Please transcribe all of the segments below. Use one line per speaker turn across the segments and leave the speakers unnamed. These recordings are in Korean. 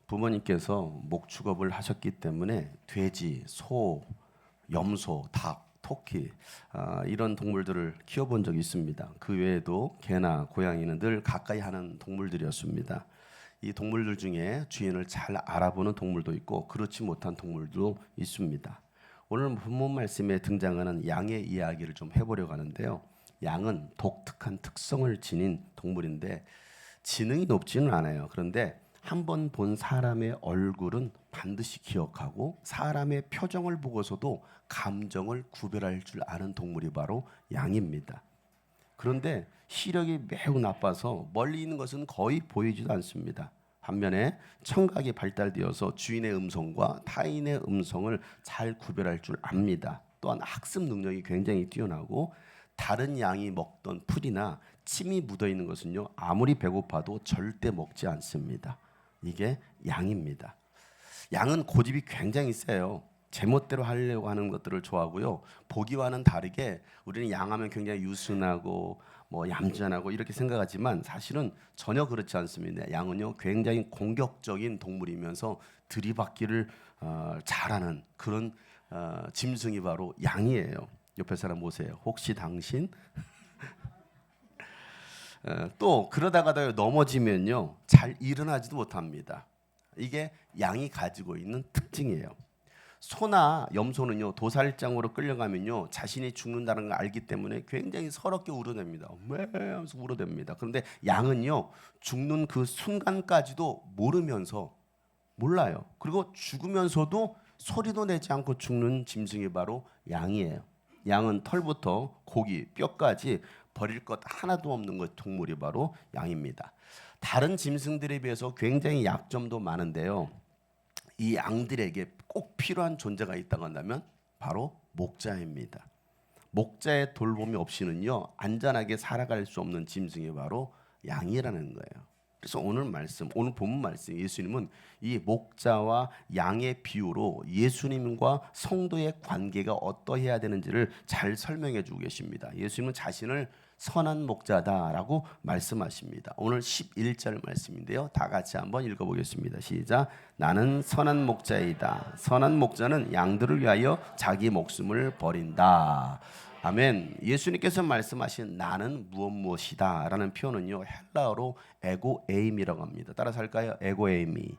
부모님께서 목축업을 하셨기 때문에 돼지, 소, 염소, 닭, 토끼 이런 동물들을 키워본 적이 있습니다. 그 외에도 개나 고양이는 늘 가까이 하는 동물들이었습니다. 이 동물들 중에 주인을 잘 알아보는 동물도 있고 그렇지 못한 동물도 있습니다. 오늘 본문 말씀에 등장하는 양의 이야기를 좀 해보려고 하는데요. 양은 독특한 특성을 지닌 동물인데 지능이 높지는 않아요. 그런데 한번 본 사람의 얼굴은 반드시 기억하고 사람의 표정을 보고서도 감정을 구별할 줄 아는 동물이 바로 양입니다. 그런데 시력이 매우 나빠서 멀리 있는 것은 거의 보이지도 않습니다. 반면에 청각이 발달되어서 주인의 음성과 타인의 음성을 잘 구별할 줄 압니다. 또한 학습 능력이 굉장히 뛰어나고 다른 양이 먹던 풀이나 침이 묻어 있는 것은요 아무리 배고파도 절대 먹지 않습니다. 이게 양입니다. 양은 고집이 굉장히 세요. 제멋대로 하려고 하는 것들을 좋아하고요. 보기와는 다르게 우리는 양하면 굉장히 유순하고 얌전하고 이렇게 생각하지만 사실은 전혀 그렇지 않습니다. 양은요 굉장히 공격적인 동물이면서 들이받기를 잘하는 그런 짐승이 바로 양이에요. 옆에 사람 보세요. 혹시 당신? 또 그러다가도 넘어지면요 잘 일어나지도 못합니다. 이게 양이 가지고 있는 특징이에요. 소나 염소는요 도살장으로 끌려가면요 자신이 죽는다는 걸 알기 때문에 굉장히 서럽게 울어댑니다. 하면서 울어댑니다. 그런데 양은요 죽는 그 순간까지도 모르면서 몰라요. 그리고 죽으면서도 소리도 내지 않고 죽는 짐승이 바로 양이에요. 양은 털부터 고기, 뼈까지 버릴 것 하나도 없는 것 동물이 바로 양입니다. 다른 짐승들에 비해서 굉장히 약점도 많은데요. 이 양들에게 꼭 필요한 존재가 있다고 한다면 바로 목자입니다. 목자의 돌봄이 없이는요 안전하게 살아갈 수 없는 짐승이 바로 양이라는 거예요. 그래서 오늘 본문 말씀 예수님은 이 목자와 양의 비유로 예수님과 성도의 관계가 어떠해야 되는지를 잘 설명해 주고 계십니다. 예수님은 자신을 선한 목자다라고 말씀하십니다. 오늘 11절 말씀인데요. 다 같이 한번 읽어보겠습니다. 시작. 나는 선한 목자이다. 선한 목자는 양들을 위하여 자기 목숨을 버린다. 아멘. 예수님께서 말씀하신 나는 무엇이다 라는 표현은요 헬라어로 에고에임이라고 합니다. 따라서 할까요? 에고에임이.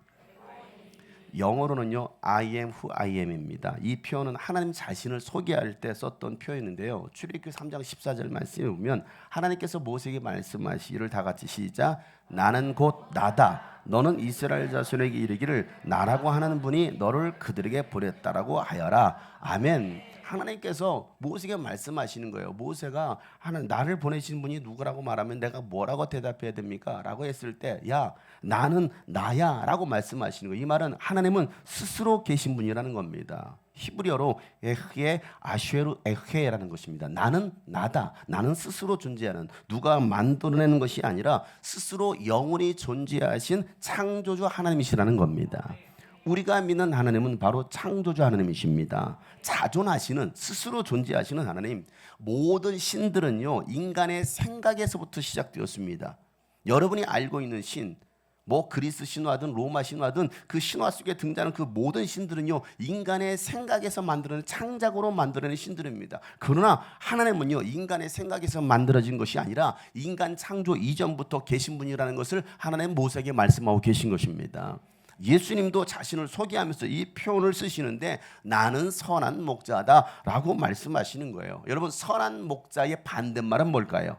영어로는요 I am who I am입니다. 이 표현은 하나님 자신을 소개할 때 썼던 표현인데요. 출애굽기 3장 14절 말씀에 보면 하나님께서 모세에게 말씀하시기를 다 같이 시작. 나는 곧 나다. 너는 이스라엘 자손에게 이르기를 나라고 하는 분이 너를 그들에게 보냈다라고 하여라. 아멘. 하나님께서 모세에게 말씀하시는 거예요. 모세가 하나님 나를 보내신 분이 누구라고 말하면 내가 뭐라고 대답해야 됩니까? 라고 했을 때 야 나는 나야 라고 말씀하시는 거예요. 이 말은 하나님은 스스로 계신 분이라는 겁니다. 히브리어로 에흐에 아쉐루 에헤라는 것입니다. 나는 나다. 나는 스스로 존재하는 누가 만들어내는 것이 아니라 스스로 영원히 존재하신 창조주 하나님이시라는 겁니다. 우리가 믿는 하나님은 바로 창조주 하나님이십니다. 자존하시는 스스로 존재하시는 하나님. 모든 신들은요 인간의 생각에서부터 시작되었습니다. 여러분이 알고 있는 신, 그리스 신화든 로마 신화든 그 신화 속에 등장하는 그 모든 신들은요 인간의 생각에서 만들어낸 창작으로 만들어낸 신들입니다. 그러나 하나님은요 인간의 생각에서 만들어진 것이 아니라 인간 창조 이전부터 계신 분이라는 것을 하나님 모세에게 말씀하고 계신 것입니다. 예수님도 자신을 소개하면서 이 표현을 쓰시는데 나는 선한 목자다라고 말씀하시는 거예요. 여러분 선한 목자의 반대말은 뭘까요?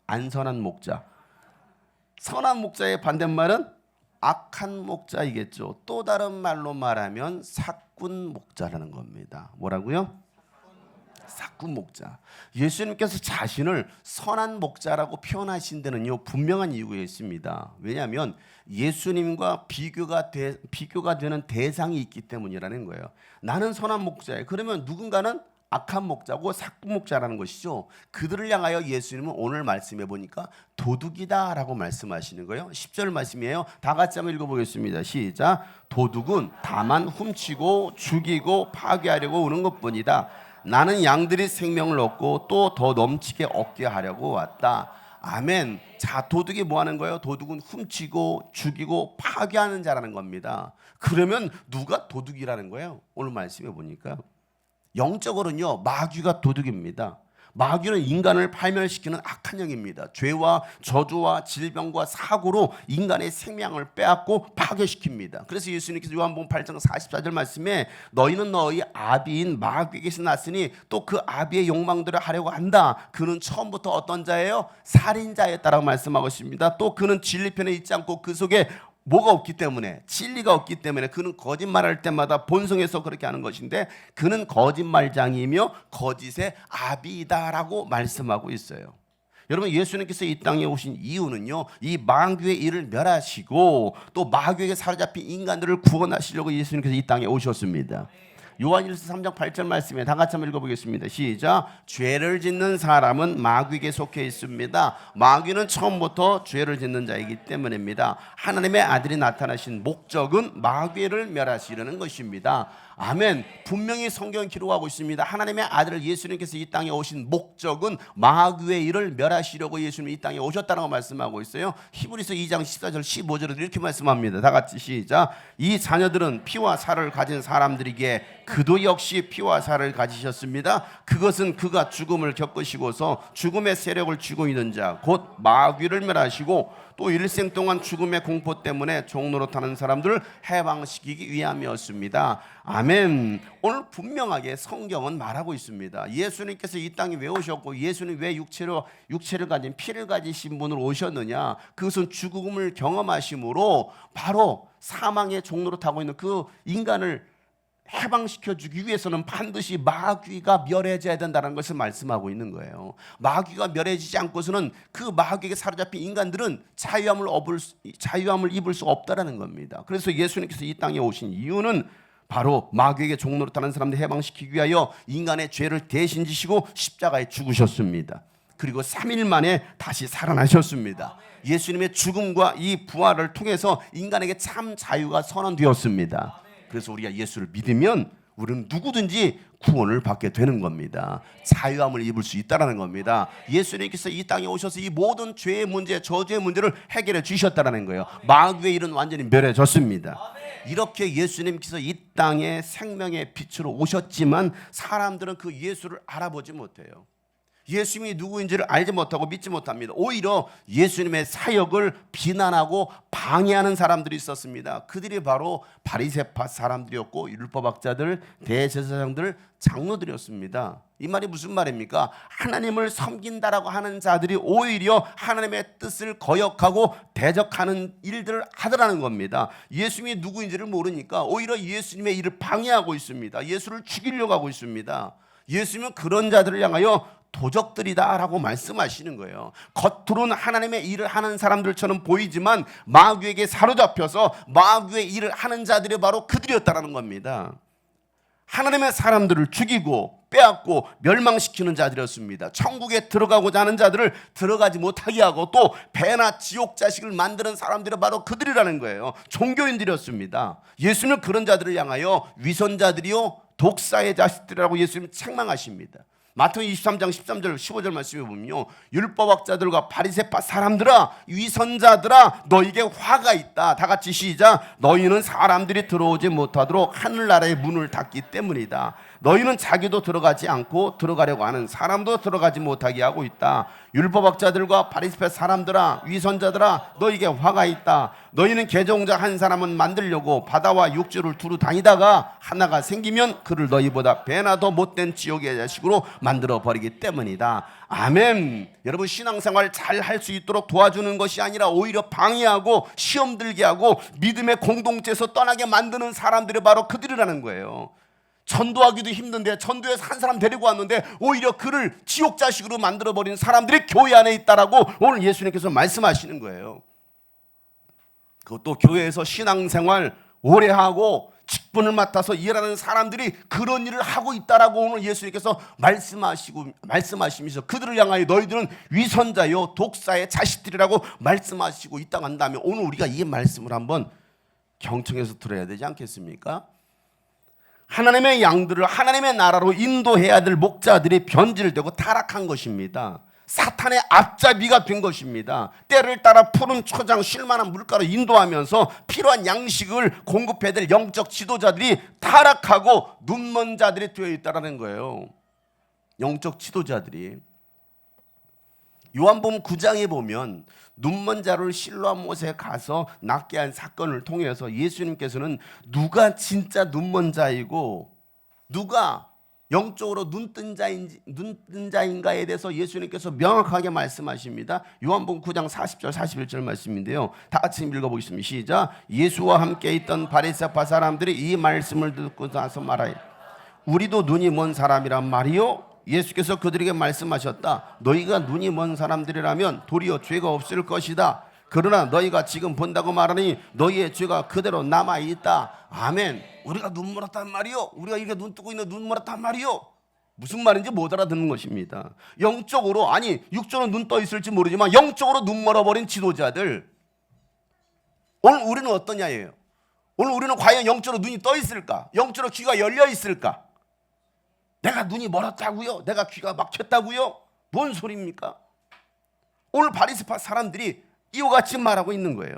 안 선한 목자. 선한 목자의 반대말은 악한 목자이겠죠. 또 다른 말로 말하면 사꾼 목자라는 겁니다. 뭐라고요? 사꾼 목자. 예수님께서 자신을 선한 목자라고 표현하신 데는요 분명한 이유가 있습니다. 왜냐하면 예수님과 비교가 되는 대상이 있기 때문이라는 거예요. 나는 선한 목자예요. 그러면 누군가는 악한 목자고 사꾼 목자라는 것이죠. 그들을 향하여 예수님은 오늘 말씀해 보니까 도둑이다라고 말씀하시는 거예요. 10절 말씀이에요. 다 같이 한번 읽어보겠습니다. 시작. 도둑은 다만 훔치고 죽이고 파괴하려고 오는 것뿐이다. 나는 양들이 생명을 얻고 또 더 넘치게 얻게 하려고 왔다. 아멘. 자, 도둑이 뭐 하는 거예요? 도둑은 훔치고 죽이고 파괴하는 자라는 겁니다. 그러면 누가 도둑이라는 거예요? 오늘 말씀해 보니까 영적으로는요, 마귀가 도둑입니다. 마귀는 인간을 파멸시키는 악한 영입니다. 죄와 저주와 질병과 사고로 인간의 생명을 빼앗고 파괴시킵니다. 그래서 예수님께서 요한복음 8장 44절 말씀에 너희는 너희 아비인 마귀에게서 났으니 또 그 아비의 욕망들을 하려고 한다. 그는 처음부터 어떤 자예요? 살인자였다라고 말씀하고 있습니다. 또 그는 진리편에 있지 않고 그 속에 뭐가 없기 때문에, 진리가 없기 때문에 그는 거짓말할 때마다 본성에서 그렇게 하는 것인데 그는 거짓말장이며 거짓의 아비다라고 말씀하고 있어요. 여러분, 예수님께서 이 땅에 오신 이유는요, 이 마귀의 일을 멸하시고 또 마귀에게 사로잡힌 인간들을 구원하시려고 예수님께서 이 땅에 오셨습니다. 요한일서 3장 8절 말씀에 다 같이 한번 읽어보겠습니다. 시작. 죄를 짓는 사람은 마귀에게 속해 있습니다. 마귀는 처음부터 죄를 짓는 자이기 때문입니다. 하나님의 아들이 나타나신 목적은 마귀를 멸하시려는 것입니다. 아멘. 분명히 성경은 기록하고 있습니다. 하나님의 아들 예수님께서 이 땅에 오신 목적은 마귀의 일을 멸하시려고 예수님이 이 땅에 오셨다고 말씀하고 있어요. 히브리서 2장 14절 15절에도 이렇게 말씀합니다. 다 같이 시작. 이 자녀들은 피와 살을 가진 사람들이기에 그도 역시 피와 살을 가지셨습니다. 그것은 그가 죽음을 겪으시고서 죽음의 세력을 쥐고 있는 자 곧 마귀를 멸하시고 또 일생 동안 죽음의 공포 때문에 종노릇하는 사람들을 해방시키기 위함이었습니다. 아멘. 오늘 분명하게 성경은 말하고 있습니다. 예수님께서 이 땅에 왜 오셨고 예수님 왜 육체를 가진 피를 가지신 분으로 오셨느냐? 그것은 죽음을 경험하심으로 바로 사망의 종노릇하고 있는 그 인간을 해방시켜주기 위해서는 반드시 마귀가 멸해져야 된다는 것을 말씀하고 있는 거예요. 마귀가 멸해지지 않고서는 그 마귀에게 사로잡힌 인간들은 자유함을 입을 수 없다라는 겁니다. 그래서 예수님께서 이 땅에 오신 이유는 바로 마귀에게 종노릇하는 사람들 해방시키기 위하여 인간의 죄를 대신 지시고 십자가에 죽으셨습니다. 그리고 3일 만에 다시 살아나셨습니다. 예수님의 죽음과 이 부활을 통해서 인간에게 참 자유가 선언되었습니다. 그래서 우리가 예수를 믿으면 우리는 누구든지 구원을 받게 되는 겁니다. 자유함을 입을 수 있다는 겁니다. 예수님께서 이 땅에 오셔서 이 모든 죄의 문제, 저주의 문제를 해결해 주셨다는 거예요. 마귀의 일은 완전히 멸해졌습니다. 이렇게 예수님께서 이 땅에 생명의 빛으로 오셨지만 사람들은 그 예수를 알아보지 못해요. 예수님이 누구인지를 알지 못하고 믿지 못합니다. 오히려 예수님의 사역을 비난하고 방해하는 사람들이 있었습니다. 그들이 바로 바리새파 사람들이었고 율법학자들, 대제사장들, 장로들이었습니다. 이 말이 무슨 말입니까? 하나님을 섬긴다라고 하는 자들이 오히려 하나님의 뜻을 거역하고 대적하는 일들을 하더라는 겁니다. 예수님이 누구인지를 모르니까 오히려 예수님의 일을 방해하고 있습니다. 예수를 죽이려고 하고 있습니다. 예수님은 그런 자들을 향하여 도적들이다라고 말씀하시는 거예요. 겉으로는 하나님의 일을 하는 사람들처럼 보이지만 마귀에게 사로잡혀서 마귀의 일을 하는 자들이 바로 그들이었다라는 겁니다. 하나님의 사람들을 죽이고 빼앗고 멸망시키는 자들이었습니다. 천국에 들어가고자 하는 자들을 들어가지 못하게 하고 또 배나 지옥 자식을 만드는 사람들이 바로 그들이라는 거예요. 종교인들이었습니다. 예수님은 그런 자들을 향하여 위선자들이요 독사의 자식들이라고 예수님 책망하십니다. 마태복음 23장 13절 15절 말씀에 보면요, 율법학자들과 바리새파 사람들아, 위선자들아, 너에게 화가 있다. 다 같이 시작. 너희는 사람들이 들어오지 못하도록 하늘나라의 문을 닫기 때문이다. 너희는 자기도 들어가지 않고 들어가려고 하는 사람도 들어가지 못하게 하고 있다. 율법학자들과 바리새파 사람들아, 위선자들아, 너에게 화가 있다. 너희는 개종자 한 사람은 만들려고 바다와 육지를 두루 다니다가 하나가 생기면 그를 너희보다 배나 더 못된 지옥의 자식으로 만들어 버리기 때문이다. 아멘. 여러분, 신앙생활 잘 할 수 있도록 도와주는 것이 아니라 오히려 방해하고 시험 들게 하고 믿음의 공동체에서 떠나게 만드는 사람들이 바로 그들이라는 거예요. 전도하기도 힘든데 전도에서 한 사람 데리고 왔는데 오히려 그를 지옥 자식으로 만들어버리는 사람들이 교회 안에 있다라고 오늘 예수님께서 말씀하시는 거예요. 그것도 교회에서 신앙생활 오래 하고 직분을 맡아서 일하는 사람들이 그런 일을 하고 있다라고 오늘 예수님께서 말씀하시면서 그들을 향하여 너희들은 위선자요 독사의 자식들이라고 말씀하시고 있다고 한다면 오늘 우리가 이 말씀을 한번 경청해서 들어야 되지 않겠습니까? 하나님의 양들을 하나님의 나라로 인도해야 될 목자들이 변질되고 타락한 것입니다. 사탄의 앞잡이가 된 것입니다. 때를 따라 푸른 초장 쉴만한 물가로 인도하면서 필요한 양식을 공급해야 될 영적 지도자들이 타락하고 눈먼 자들이 되어 있다는 거예요. 영적 지도자들이. 요한복음 9장에 보면 눈먼 자를 실로암 못에 가서 낫게 한 사건을 통해서 예수님께서는 누가 진짜 눈먼 자이고 누가 영적으로 눈뜬 자인가에 대해서 예수님께서 명확하게 말씀하십니다. 요한복음 9장 40절 41절 말씀인데요. 다 같이 읽어보겠습니다. 시작. 예수와 함께 있던 바리새파 사람들이 이 말씀을 듣고 나서 말하여 우리도 눈이 먼 사람이란 말이요? 예수께서 그들에게 말씀하셨다. 너희가 눈이 먼 사람들이라면 도리어 죄가 없을 것이다. 그러나 너희가 지금 본다고 말하니 너희의 죄가 그대로 남아있다. 아멘. 우리가 눈 멀었단 말이요. 우리가 이렇게 눈 뜨고 있는 눈 멀었단 말이요. 무슨 말인지 못 알아듣는 것입니다. 영적으로, 아니 육적으로 눈 떠 있을지 모르지만 영적으로 눈 멀어버린 지도자들, 오늘 우리는 어떠냐예요. 오늘 우리는 과연 영적으로 눈이 떠 있을까? 영적으로 귀가 열려 있을까? 내가 눈이 멀었다고요? 내가 귀가 막혔다고요? 뭔 소리입니까? 오늘 바리새파 사람들이 이와 같이 말하고 있는 거예요.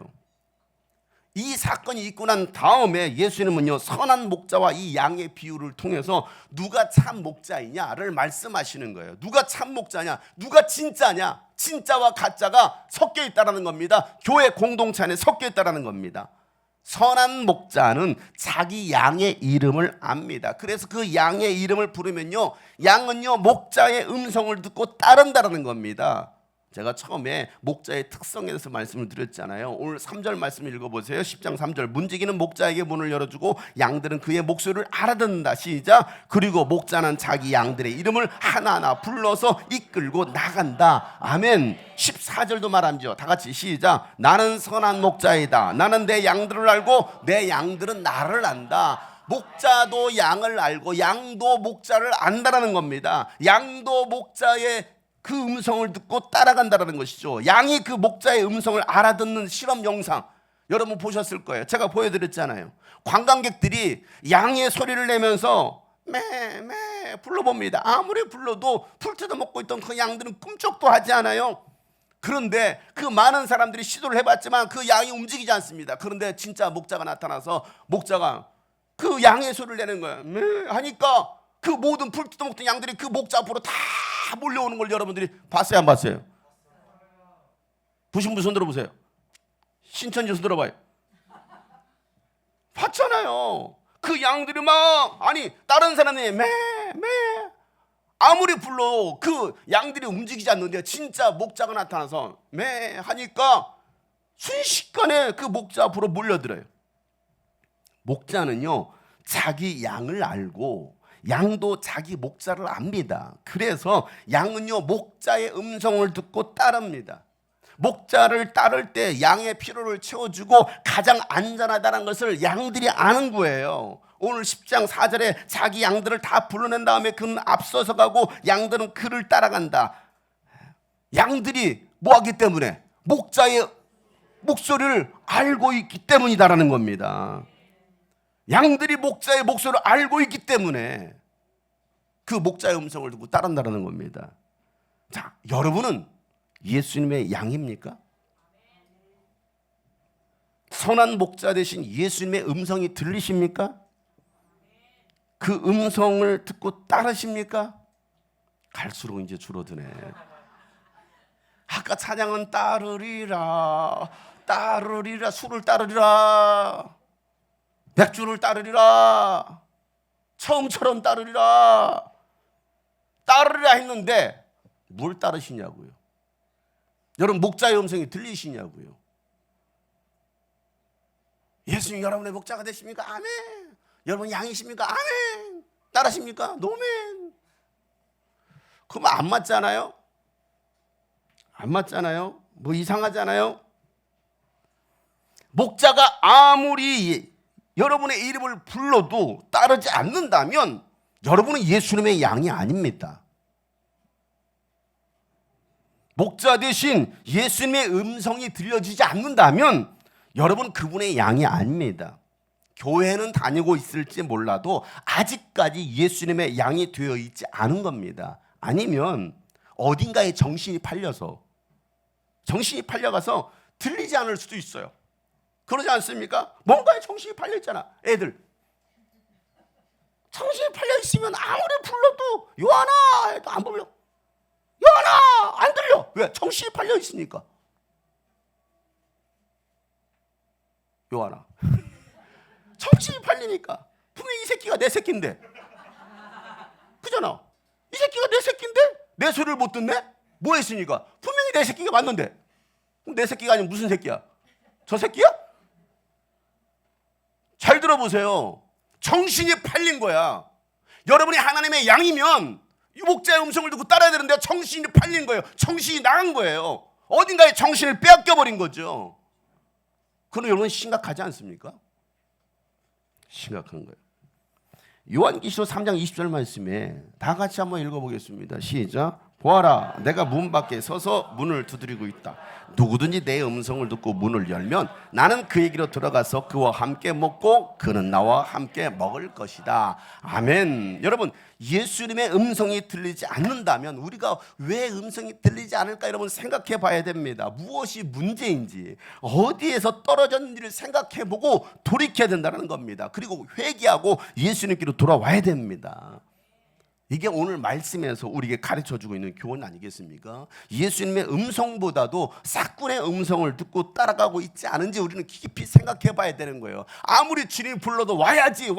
이 사건이 있고 난 다음에 예수님은요, 선한 목자와 이 양의 비유를 통해서 누가 참 목자이냐를 말씀하시는 거예요. 누가 참 목자냐, 누가 진짜냐, 진짜와 가짜가 섞여 있다는 겁니다. 교회 공동체 안에 섞여 있다는 겁니다. 선한 목자는 자기 양의 이름을 압니다. 그래서 그 양의 이름을 부르면요, 양은요 목자의 음성을 듣고 따른다는 겁니다. 제가 처음에 목자의 특성에 대해서 말씀을 드렸잖아요. 오늘 3절 말씀 읽어보세요. 10장 3절. 문지기는 목자에게 문을 열어주고 양들은 그의 목소리를 알아듣는다. 시작. 그리고 목자는 자기 양들의 이름을 하나하나 불러서 이끌고 나간다. 아멘. 14절도 말하죠. 다 같이 시작. 나는 선한 목자이다. 나는 내 양들을 알고 내 양들은 나를 안다. 목자도 양을 알고 양도 목자를 안다라는 겁니다. 양도 목자의 그 음성을 듣고 따라간다는 것이죠. 양이 그 목자의 음성을 알아듣는 실험 영상 여러분 보셨을 거예요. 제가 보여드렸잖아요. 관광객들이 양의 소리를 내면서 매매 불러봅니다. 아무리 불러도 풀 뜯어먹고 있던 그 양들은 꿈쩍도 하지 않아요. 그런데 그 많은 사람들이 시도를 해봤지만 그 양이 움직이지 않습니다. 그런데 진짜 목자가 나타나서 목자가 그 양의 소리를 내는 거예요. 매 하니까 그 모든 풀 뜯어먹던 양들이 그 목자 앞으로 다 몰려오는 걸 여러분들이 봤어요, 안 봤어요? 보신 분 손 들어보세요. 신천지 손 들어봐요. 봤잖아요. 그 양들이 막, 아니 다른 사람이 매 아무리 불러도 그 양들이 움직이지 않는데 진짜 목자가 나타나서 매 하니까 순식간에 그 목자 앞으로 몰려들어요. 목자는요 자기 양을 알고 양도 자기 목자를 압니다. 그래서 양은요 목자의 음성을 듣고 따릅니다. 목자를 따를 때 양의 필요를 채워주고 가장 안전하다는 것을 양들이 아는 거예요. 오늘 10장 4절에 자기 양들을 다 불러낸 다음에 그는 앞서서 가고 양들은 그를 따라간다. 양들이 뭐하기 때문에? 목자의 목소리를 알고 있기 때문이다라는 겁니다. 양들이 목자의 목소리를 알고 있기 때문에 그 목자의 음성을 듣고 따른다는 겁니다. 자, 여러분은 예수님의 양입니까? 선한 목자 대신 예수님의 음성이 들리십니까? 그 음성을 듣고 따르십니까? 갈수록 이제 줄어드네. 아까 찬양은 따르리라 술을 따르리라 맥주를 따르리라 처음처럼 따르리라 했는데 뭘 따르시냐고요? 여러분 목자의 음성이 들리시냐고요? 예수님 여러분의 목자가 되십니까? 아멘. 여러분 양이십니까? 아멘. 따르십니까? 노멘. 그럼 안 맞잖아요? 안 맞잖아요? 뭐 이상하잖아요? 목자가 아무리 여러분의 이름을 불러도 따르지 않는다면 여러분은 예수님의 양이 아닙니다. 목자 대신 예수님의 음성이 들려지지 않는다면 여러분 그분의 양이 아닙니다. 교회는 다니고 있을지 몰라도 아직까지 예수님의 양이 되어 있지 않은 겁니다. 아니면 어딘가에 정신이 팔려가서 들리지 않을 수도 있어요. 그러지 않습니까? 뭔가에 정신이 팔려 있잖아. 애들 정신이 팔려 있으면 아무리 불러도 요한아 해도 안 불러. 요한아 안 들려. 왜? 정신이 팔려 있으니까. 요한아 정신이 팔리니까. 분명히 이 새끼가 내 새끼인데, 그잖아. 이 새끼가 내 새끼인데 내 소리를 못 듣네? 뭐 했으니까? 분명히 내 새끼가 맞는데. 그럼 내 새끼가 아니면 무슨 새끼야? 저 새끼야? 잘 들어보세요. 정신이 팔린 거야. 여러분이 하나님의 양이면 목자의 음성을 듣고 따라야 되는데 정신이 팔린 거예요. 정신이 나간 거예요. 어딘가에 정신을 빼앗겨버린 거죠. 그럼 여러분 심각하지 않습니까? 심각한 거예요. 요한계시록 3장 20절 말씀에 다 같이 한번 읽어보겠습니다. 시작. 보아라, 내가 문 밖에 서서 문을 두드리고 있다. 누구든지 내 음성을 듣고 문을 열면 나는 그에게로 들어가서 그와 함께 먹고 그는 나와 함께 먹을 것이다. 아멘. 여러분, 예수님의 음성이 들리지 않는다면 우리가 왜 음성이 들리지 않을까 여러분 생각해 봐야 됩니다. 무엇이 문제인지, 어디에서 떨어졌는지를 생각해 보고 돌이켜야 된다는 겁니다. 그리고 회개하고 예수님께로 돌아와야 됩니다. 이게 오늘 말씀에서 우리에게 가르쳐주고 있는 교훈 아니겠습니까? 예수님의 음성보다도 사꾼의 음성을 듣고 따라가고 있지 않은지 우리는 깊이 생각해 봐야 되는 거예요. 아무리 주님이 불러도 와야지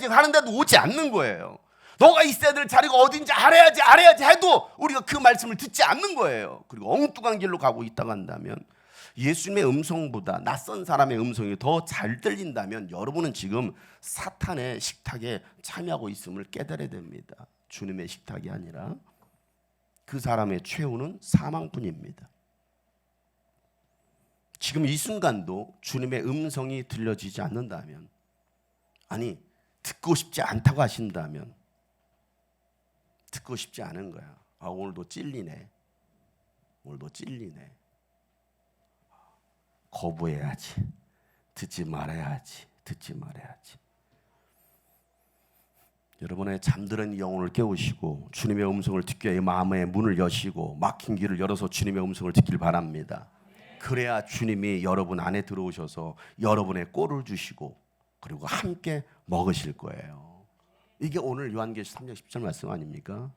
하는데도 오지 않는 거예요. 너가 있어야 될 자리가 어딘지 알아야지 해도 우리가 그 말씀을 듣지 않는 거예요. 그리고 엉뚱한 길로 가고 있다고 한다면, 예수님의 음성보다 낯선 사람의 음성이 더 잘 들린다면 여러분은 지금 사탄의 식탁에 참여하고 있음을 깨달아야 됩니다. 주님의 식탁이 아니라 그 사람의 최후는 사망뿐입니다. 지금 이 순간도 주님의 음성이 들려지지 않는다면, 아니 듣고 싶지 않다고 하신다면, 듣고 싶지 않은 거야. 아, 오늘도 찔리네. 거부해야지. 듣지 말아야지. 여러분의 잠드는 영혼을 깨우시고 주님의 음성을 듣기 위해 마음의 문을 여시고 막힌 길을 열어서 주님의 음성을 듣길 바랍니다. 그래야 주님이 여러분 안에 들어오셔서 여러분의 꼴을 주시고 그리고 함께 먹으실 거예요. 이게 오늘 요한계시록 3장 10절 말씀 아닙니까?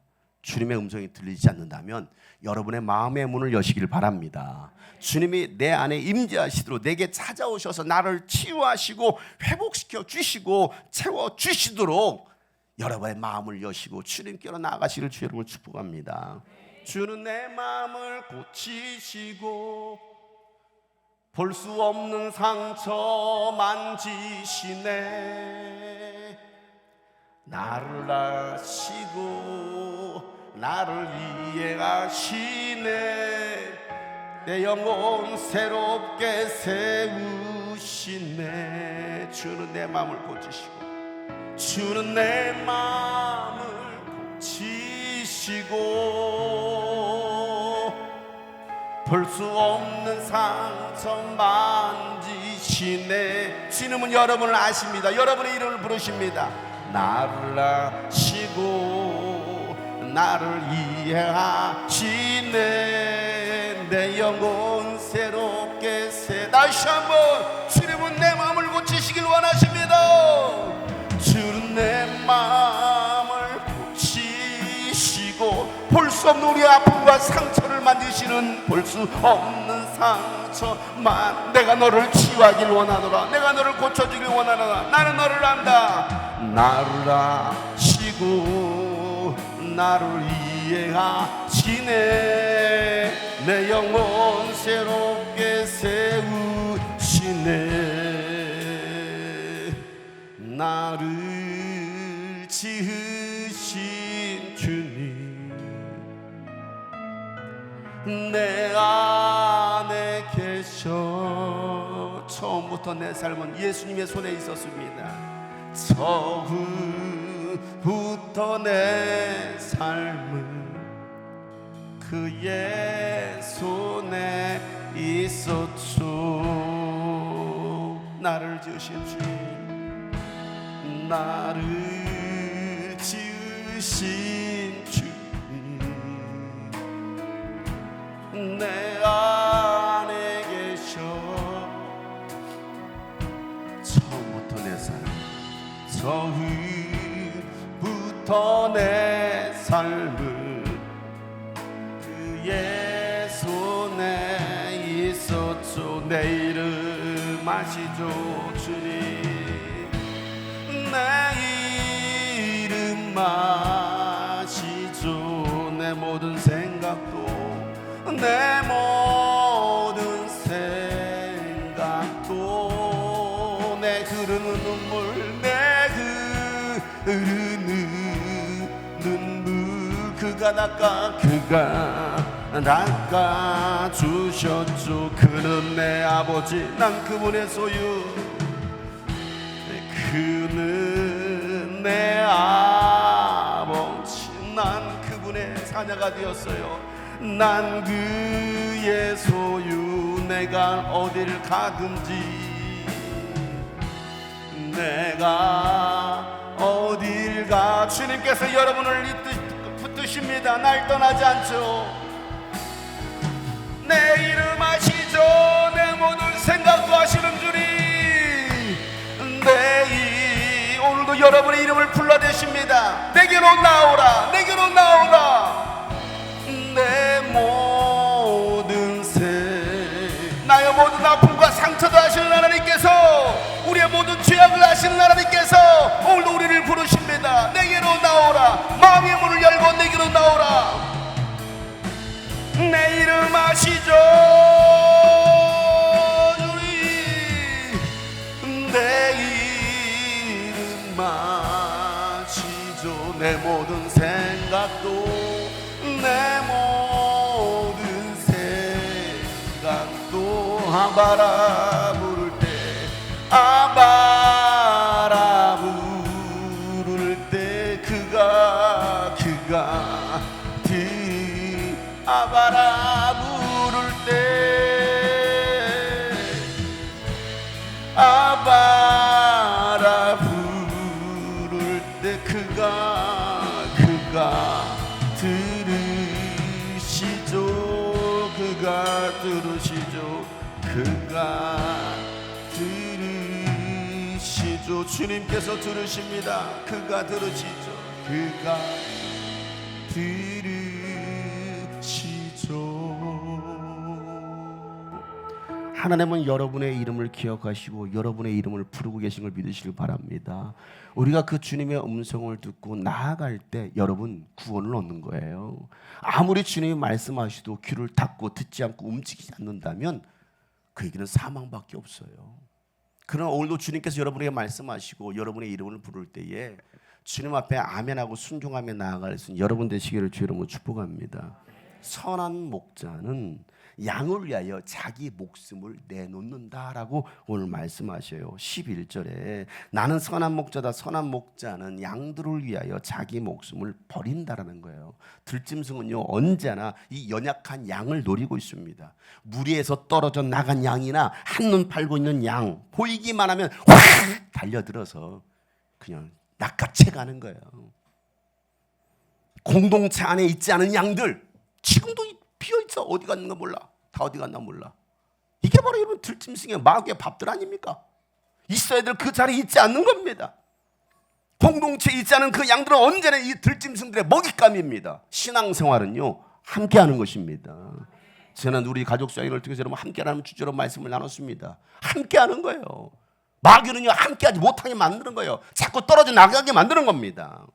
주님의 음성이 들리지 않는다면 여러분의 마음의 문을 여시길 바랍니다. 주님이 내 안에 임재하시도록 내게 찾아오셔서 나를 치유하시고 회복시켜 주시고 채워 주시도록 여러분의 마음을 여시고 주님께로 나아가시길 주 여러분을 축복합니다. 주는 내 마음을 고치시고 볼 수 없는 상처 만지시네. 나를 아시고 나를 이해하시네. 내 영혼 새롭게 세우시네. 주는 내 마음을 고치시고 주는 내 마음을 고치시고 볼 수 없는 상처 만지시네. 주님은 여러분을 아십니다. 여러분의 이름을 부르십니다. 나를 아시고 나를 이해하시네. 내 영혼 새롭게 다시 한번 주님은 내 마음을 고치시길 원하십니다. 주는 내 마음을 고치시고 볼 수 없는 우리의 아픔과 상처를 만드시는 볼 수 없는 상처만 내가 너를 치유하길 원하노라. 내가 너를 고쳐주길 원하노라. 나는 너를 안다. 나를 아시고 나를 이해하시네. 내 영혼 새롭게 세우시네. 나를 지으신 주님 내 안에 계셔. 처음부터 내 삶은 예수님의 손에 있었습니다. 처음부터 내 삶은 그의 손에 있었죠. 나를 지으신 주님, 나를 지으신 주님 삶은 그의 손에 있었죠. 내 이름 아시죠 주님. 내 이름 아시죠. 내 모든 생각도 내 모든 생각도 내 흐르는 눈물 내 흐르는 눈물 그가 닦아 주셨죠. 그는 내 아버지 난 그분의 소유. 그는 내 아버지 난 그분의 자녀가 되었어요. 난 그의 소유. 내가 어딜 가든지 내가 어딜 가 주님께서 여러분을 붙드십니다. 날 떠나지 않죠. 내 이름 아시죠. 내 모든 생각도 아시는 주님. 오늘도 여러분의 이름을 불러대십니다. 내게로 나오라 내게로 나오라. 내 모든 나의 모든 아픔과 상처도 아시는 하나님께서 우리의 모든 죄악을 아시는 하나님께서 오늘도 우리를 부르십니다. 내게로 나오라. 마음의 문을 열고 내게로 나오라. 내 이름 아시죠 주님. 내 이름 아시죠. 내 모든 생각도 내 모든 생각도 아바라 부를 때 아바라 부를 때 그가 아바라 부를 때 아바라 부를 때 그가 들으시죠. 그가 들으시죠. 주님께서 들으십니다. 그가 들으시죠. 그가 들으시죠. 하나님은 여러분의 이름을 기억하시고 여러분의 이름을 부르고 계신 걸 믿으시길 바랍니다. 우리가 그 주님의 음성을 듣고 나아갈 때 여러분 구원을 얻는 거예요. 아무리 주님이 말씀하시도 귀를 닫고 듣지 않고 움직이지 않는다면 그에게는 사망밖에 없어요. 그러나 오늘도 주님께서 여러분에게 말씀하시고 여러분의 이름을 부를 때에 주님 앞에 아멘하고 순종하며 나아갈 수 있는 여러분 되시기를 주의 이름으로 축복합니다. 선한 목자는 양을 위하여 자기 목숨을 내놓는다라고 오늘 말씀하셔요. 11절에 나는 선한 목자다. 선한 목자는 양들을 위하여 자기 목숨을 버린다라는 거예요. 들짐승은요 언제나 이 연약한 양을 노리고 있습니다. 무리에서 떨어져 나간 양이나 한눈 팔고 있는 양 보이기만 하면 확 달려들어서 그냥 낚아채 가는 거예요. 공동체 안에 있지 않은 양들 지금도 비어있어. 어디 갔는가 몰라. 다 어디 갔나 몰라. 이게 바로 여러분 들짐승의 마귀의 밥들 아닙니까? 있어야 될 그 자리에 있지 않는 겁니다. 공동체에 있지 않은 그 양들은 언제나 이 들짐승들의 먹잇감입니다. 신앙생활은요 함께하는 것입니다. 저는 우리 가족 수양회를 통해서 여러분 함께하는 주제로 말씀을 나눴습니다. 함께하는 거예요. 마귀는요 함께하지 못하게 만드는 거예요. 자꾸 떨어져 나가게 만드는 겁니다.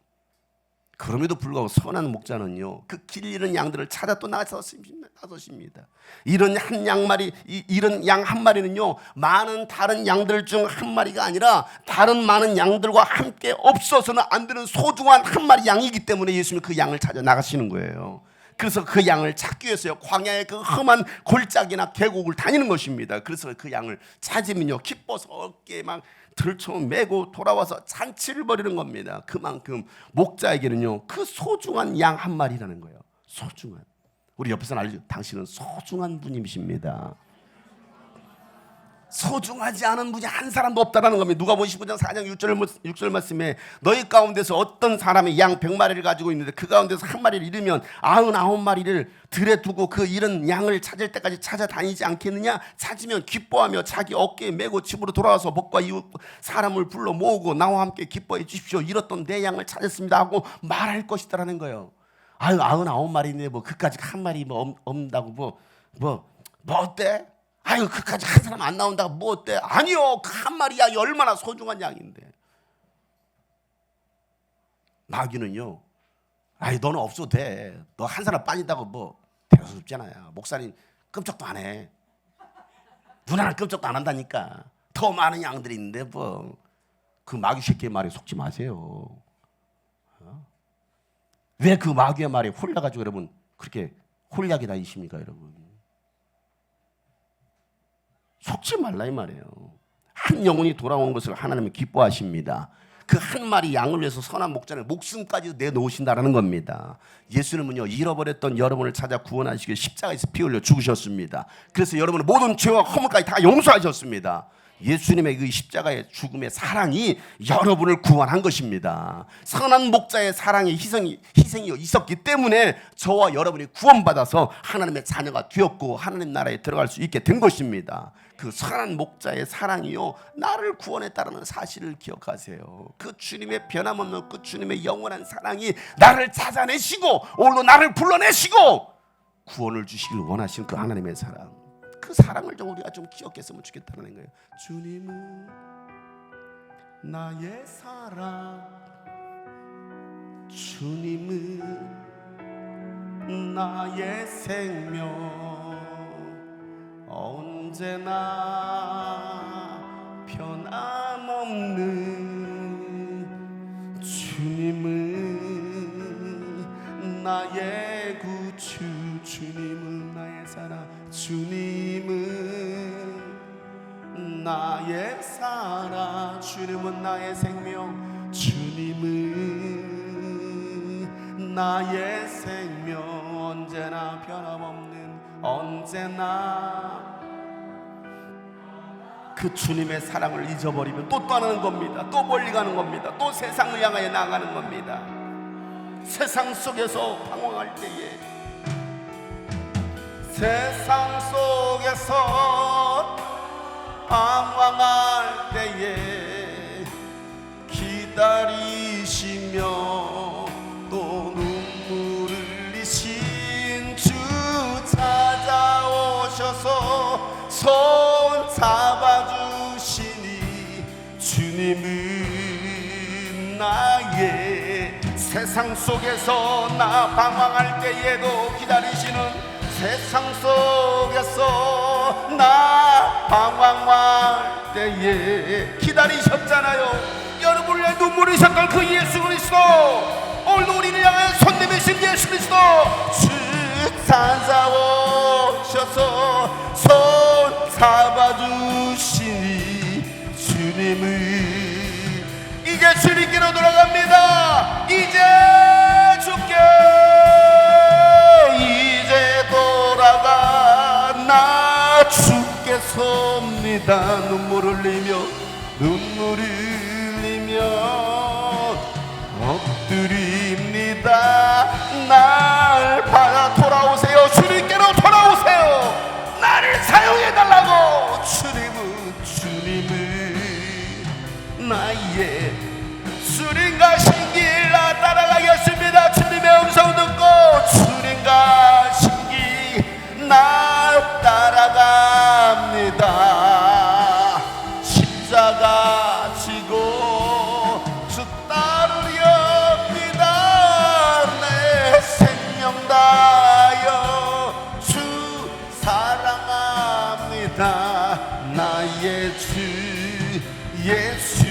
그럼에도 불구하고 선한 목자는요 그 길 잃은 양들을 찾아 또 나서십니다. 이런 양 한 마리는요 많은 다른 양들 중 한 마리가 아니라 다른 많은 양들과 함께 없어서는 안 되는 소중한 한 마리 양이기 때문에 예수님이 그 양을 찾아 나가시는 거예요. 그래서 그 양을 찾기 위해서요 광야의 그 험한 골짜기나 계곡을 다니는 것입니다. 그래서 그 양을 찾으면요 기뻐서 어깨에 막 들쳐 메고 돌아와서 잔치를 벌이는 겁니다. 그만큼 목자에게는요 그 소중한 양 한 마리라는 거예요. 소중한. 우리 옆에서 알죠? 당신은 소중한 분이십니다. 소중하지 않은 분이 한 사람도 없다라는 겁니다. 누가복음 19장 4장 6절 말씀에 너희 가운데서 어떤 사람이 양 100마리를 가지고 있는데 그 가운데서 한 마리를 잃으면 99마리를 들에 두고 그 잃은 양을 찾을 때까지 찾아다니지 않겠느냐. 찾으면 기뻐하며 자기 어깨에 메고 집으로 돌아와서 복과 이웃 사람을 불러 모으고 나와 함께 기뻐해 주십시오. 잃었던 내 양을 찾았습니다 하고 말할 것이다라는 거예요. 아유 99마리인데 뭐 그까지 한 마리 뭐 없다고 뭐 어때? 아유 그까지 한 사람 안 나온다고 뭐 어때? 아니요 그 한 마리 양이 얼마나 소중한 양인데. 마귀는요, 아이 너는 없어도 돼. 너 한 사람 빠진다고 뭐 대수롭잖아요. 목사님 끔찍도 안 해. 누나는 끔찍도 안 한다니까. 더 많은 양들이 있는데 뭐 그 마귀 새끼의 말에 속지 마세요. 왜 그 마귀의 말에 홀려가지고 여러분 그렇게 홀리하게 다니십니까 여러분? 속지 말라 이 말이에요. 한 영혼이 돌아온 것을 하나님은 기뻐하십니다. 그 한 마리 양을 위해서 선한 목자를 목숨까지 내놓으신다는 겁니다. 예수님은요 잃어버렸던 여러분을 찾아 구원하시기 십자가에서 피 흘려 죽으셨습니다. 그래서 여러분의 모든 죄와 허물까지 다 용서하셨습니다. 예수님의 그 십자가의 죽음의 사랑이 여러분을 구원한 것입니다. 선한 목자의 사랑의 희생이 있었기 때문에 저와 여러분이 구원받아서 하나님의 자녀가 되었고 하나님 나라에 들어갈 수 있게 된 것입니다. 그 선한 목자의 사랑이요 나를 구원했다는 사실을 기억하세요. 그 주님의 변함없는 그 주님의 영원한 사랑이 나를 찾아내시고 오늘도 나를 불러내시고 구원을 주시길 원하시는 그 하나님의 사랑, 그 사랑을 좀 우리가 좀 기억했으면 좋겠다는 거예요. 주님은 나의 사랑, 주님은 나의 생명, 언제나 변함없는 주님은 나의 구주, 주님은 나의 사랑, 주님은 나의 사랑, 주님은 나의 생명, 주님은 나의 생명, 언제나 변함없는, 언제나 그 주님의 사랑을 잊어버리면 또 떠나는 겁니다. 또 멀리 가는 겁니다. 또 세상을 향하여 나가는 겁니다. 세상 속에서 방황할 때에, 세상 속에서 방황할 때에 기다리시며 또 눈물을 흘리신 주 찾아오셔서 손 잡아주시니, 주님은 나의 세상 속에서 나 방황할 때에도 기다리시는, 세상 속에서 나 방황할 때에 기다리셨잖아요. 여러분을 위해 눈물을 흘리셨던 그 예수 그리스도, 오늘도 우리를 향해 손 내미신 예수 그리스도, 주 찾아오셔서 손 잡아주시니, 주님은 이제 주님께로 돌아갑니다. 이제 주께 이제 돌아가 나 주께 섭니다. 눈물을 흘리며 엎드립니다. 날 받아 돌아오세요. 주님께로 돌아오세요. 나를 사용해달라고. 주님은 나의 주님 가신 길 나 따라가겠습니다. 주님의 음성 듣고 주님 가신 길 나 따라갑니다. 십자가 지고 주 따르렵니다. 내 생명 다하여 주 사랑합니다. 나의 주 예수,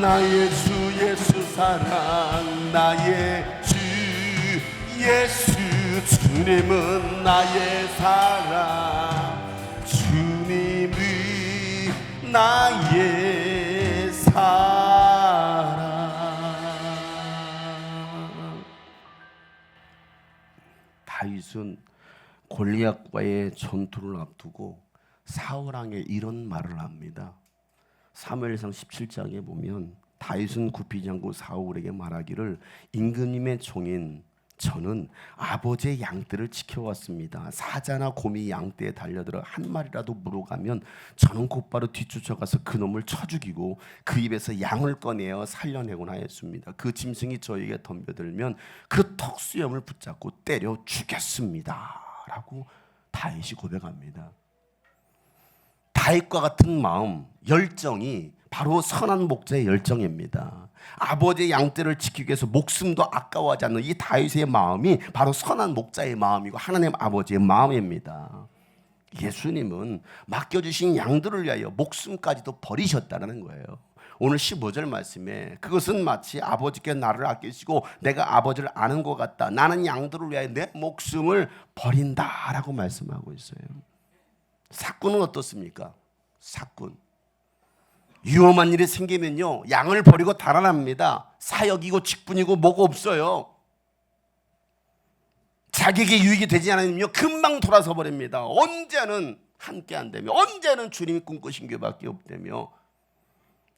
나의 주 예수 사랑, 나의 주 예수, 주님은 나의 사랑, 주님은 나의 사랑. 다윗은 골리앗과의 전투를 앞두고 사울왕에 이런 말을 합니다. 사무엘상 17장에 보면 다윗은 굽히지 않고 사울에게 말하기를 임금님의 종인 저는 아버지의 양떼를 지켜왔습니다. 사자나 곰이 양떼에 달려들어 한 마리라도 물어가면 저는 곧바로 뒤쫓아가서 그 놈을 쳐 죽이고 그 입에서 양을 꺼내어 살려내곤 하였습니다. 그 짐승이 저에게 덤벼들면 그 턱수염을 붙잡고 때려 죽였습니다 라고 다윗이 고백합니다. 다윗과 같은 마음, 열정이 바로 선한 목자의 열정입니다. 아버지의 양떼를 지키기 위해서 목숨도 아까워하지 않는 이 다윗의 마음이 바로 선한 목자의 마음이고 하나님 아버지의 마음입니다. 예수님은 맡겨주신 양들을 위하여 목숨까지도 버리셨다는 거예요. 오늘 15절 말씀에 그것은 마치 아버지께 나를 아끼시고 내가 아버지를 아는 것 같다. 나는 양들을 위하여 내 목숨을 버린다라고 말씀하고 있어요. 사꾼은 어떻습니까? 사꾼. 위험한 일이 생기면요, 양을 버리고 달아납니다. 사역이고 직분이고 뭐가 없어요. 자기에게 유익이 되지 않으면요 금방 돌아서 버립니다. 언제는 함께 안 되며, 언제는 주님이 꿈꾸신 교회밖에 없다며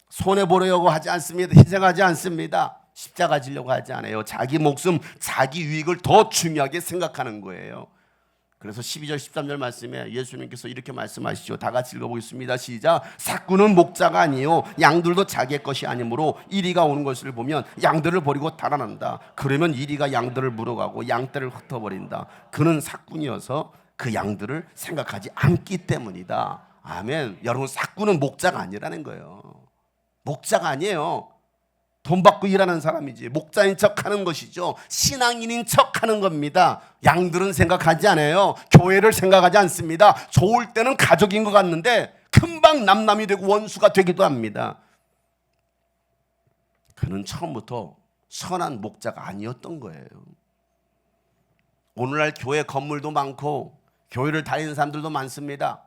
손해보려고 하지 않습니다. 희생하지 않습니다. 십자가 지려고 하지 않아요. 자기 목숨, 자기 유익을 더 중요하게 생각하는 거예요. 그래서 12절 13절 말씀에 예수님께서 이렇게 말씀하시죠. 다 같이 읽어보겠습니다. 시작. 사꾼은 목자가 아니요 양들도 자기의 것이 아니므로 이리가 오는 것을 보면 양들을 버리고 달아난다. 그러면 이리가 양들을 물어가고 양떼를 흩어버린다. 그는 사꾼이어서 그 양들을 생각하지 않기 때문이다. 아멘. 여러분, 사꾼은 목자가 아니라는 거예요. 목자가 아니에요. 돈 받고 일하는 사람이지. 목자인 척하는 것이죠. 신앙인인 척하는 겁니다. 양들은 생각하지 않아요. 교회를 생각하지 않습니다. 좋을 때는 가족인 것 같는데 금방 남남이 되고 원수가 되기도 합니다. 그는 처음부터 선한 목자가 아니었던 거예요. 오늘날 교회 건물도 많고 교회를 다니는 사람들도 많습니다.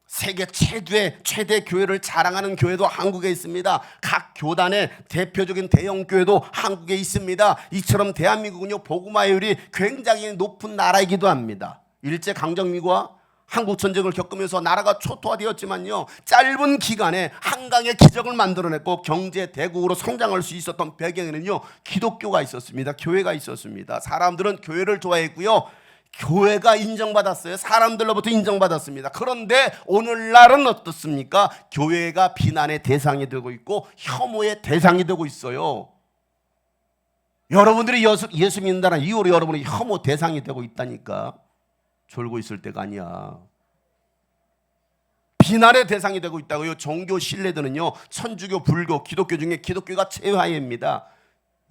세계 최대 교회를 자랑하는 교회도 한국에 있습니다. 각 교단의 대표적인 대형 교회도 한국에 있습니다. 이처럼 대한민국은요 복음화율이 굉장히 높은 나라이기도 합니다. 일제강점기와 한국전쟁을 겪으면서 나라가 초토화되었지만요 짧은 기간에 한강의 기적을 만들어냈고 경제 대국으로 성장할 수 있었던 배경에는요 기독교가 있었습니다. 교회가 있었습니다. 사람들은 교회를 좋아했고요 교회가 인정받았어요. 사람들로부터 인정받았습니다. 그런데 오늘날은 어떻습니까? 교회가 비난의 대상이 되고 있고 혐오의 대상이 되고 있어요. 여러분들이 예수 믿는다는 이유로 여러분이 혐오 대상이 되고 있다니까. 졸고 있을 때가 아니야. 비난의 대상이 되고 있다고요. 종교 신뢰도는요 천주교, 불교, 기독교 중에 기독교가 최하위입니다.